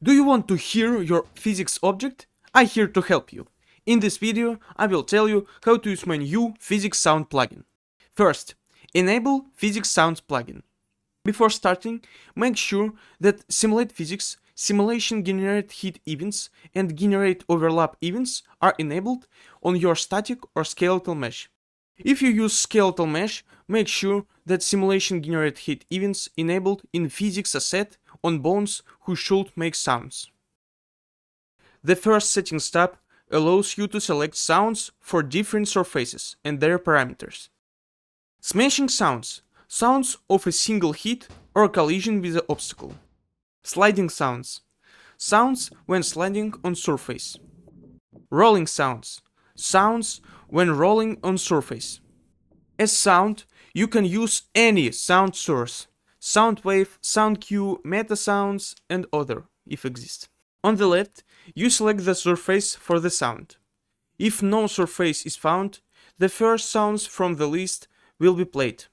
Do you want to hear your physics object? I'm here to help you. In this video, I will tell you how to use my new PhysicsSounds plugin. First, enable PhysicsSounds plugin. Before starting, make sure that Simulate Physics, Simulation Generate Heat Events, and Generate Overlap Events are enabled on your static or skeletal mesh. If you use skeletal mesh, make sure that Simulation Generate Heat Events enabled in Physics Asset on bones who should make sounds. The first settings tab allows you to select sounds for different surfaces and their parameters. Smashing sounds, sounds of a single hit or collision with an obstacle. Sliding sounds, sounds when sliding on surface. Rolling sounds, sounds when rolling on surface. As sound, you can use any sound source, sound wave, sound cue, meta sounds, and other, if exist. On the left, you select the surface for the sound. If no surface is found, the first sounds from the list will be played.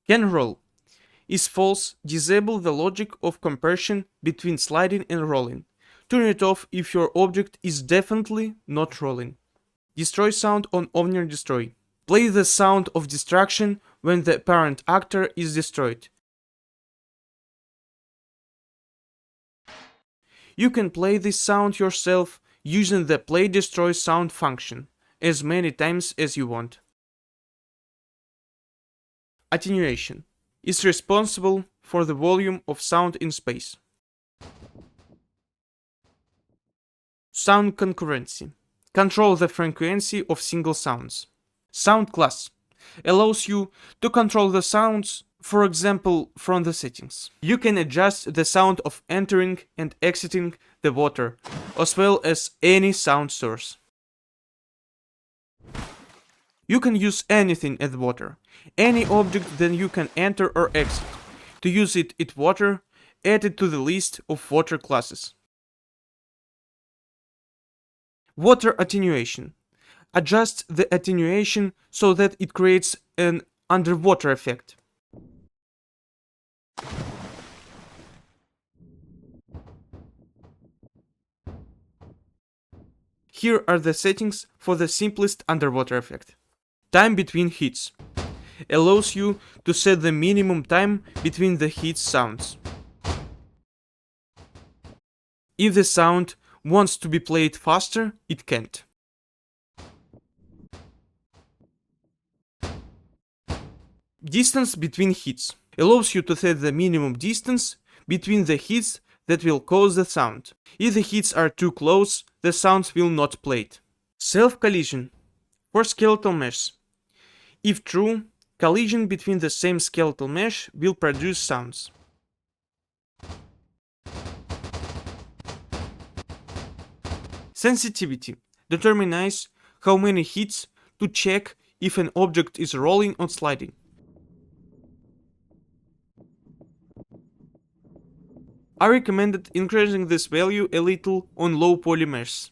Can roll. Is false, disable the logic of comparison between sliding and rolling. Turn it off if your object is definitely not rolling. Destroy sound on Omnier Destroy. Play the sound of destruction when the parent actor is destroyed. You can play this sound yourself using the Play Destroy Sound function, as many times as you want. Attenuation is responsible for the volume of sound in space. Sound concurrency. Control the frequency of single sounds. Sound class allows you to control the sounds, for example, from the settings. You can adjust the sound of entering and exiting the water, as well as any sound source. You can use anything at water, any object that you can enter or exit. To use it at water, add it to the list of water classes. Water attenuation. Adjust the attenuation so that it creates an underwater effect. Here are the settings for the simplest underwater effect. Time between hits. Allows you to set the minimum time between the hit sounds. If the sound wants to be played faster, it can't. Distance between hits allows you to set the minimum distance between the hits that will cause the sound. If the hits are too close, the sounds will not play it. Self-collision for skeletal mesh. If true, collision between the same skeletal mesh will produce sounds. Sensitivity determines how many hits to check if an object is rolling or sliding. I recommended increasing this value a little on low poly meshes.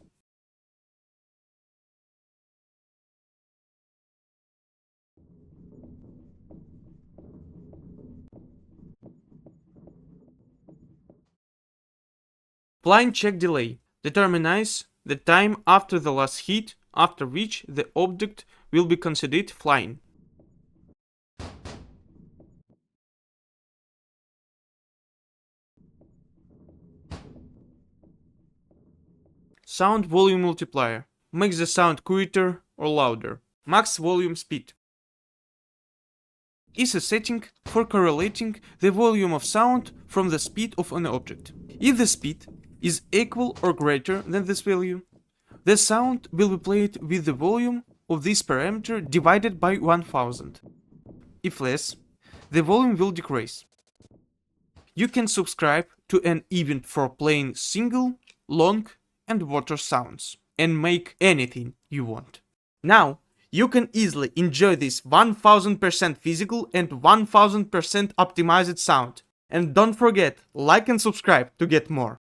Blind check delay determines the time after the last hit, after which the object will be considered flying. Sound volume multiplier makes the sound quieter or louder. Max volume speed is a setting for correlating the volume of sound from the speed of an object. If the speed is equal or greater than this value, the sound will be played with the volume of this parameter divided by 1000. If less, the volume will decrease. You can subscribe to an event for playing single, long, and water sounds, and make anything you want. Now, you can easily enjoy this 1000% physical and 1000% optimized sound. And don't forget, like and subscribe to get more.